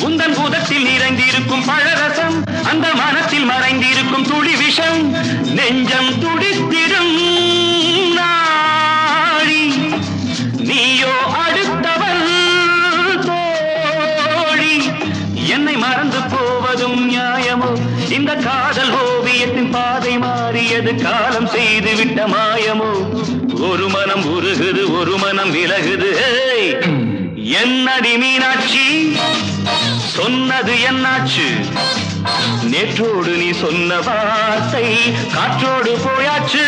உந்தன் பூதத்தில் நிறைந்திருக்கும் பழரசம் அந்த மனத்தில் மறைந்திருக்கும் துளி விஷம் நெஞ்சம் துடித்திடும் நாடி நீயோ அடுத்தவள் தோழி என்னை மறந்து போவதும் நியாயமோ இந்த காதல் ஓவியத்தின் பாதை மாறியது காலம் செய்து விட்ட மாயமோ ஒரு மனம் உருகுது ஒரு மனம் விலகுது என்னடி மீனாட்சி சொன்னது என்னாச்சு நேற்றோடு நீ சொன்ன வார்த்தை காற்றோடு போயாச்சு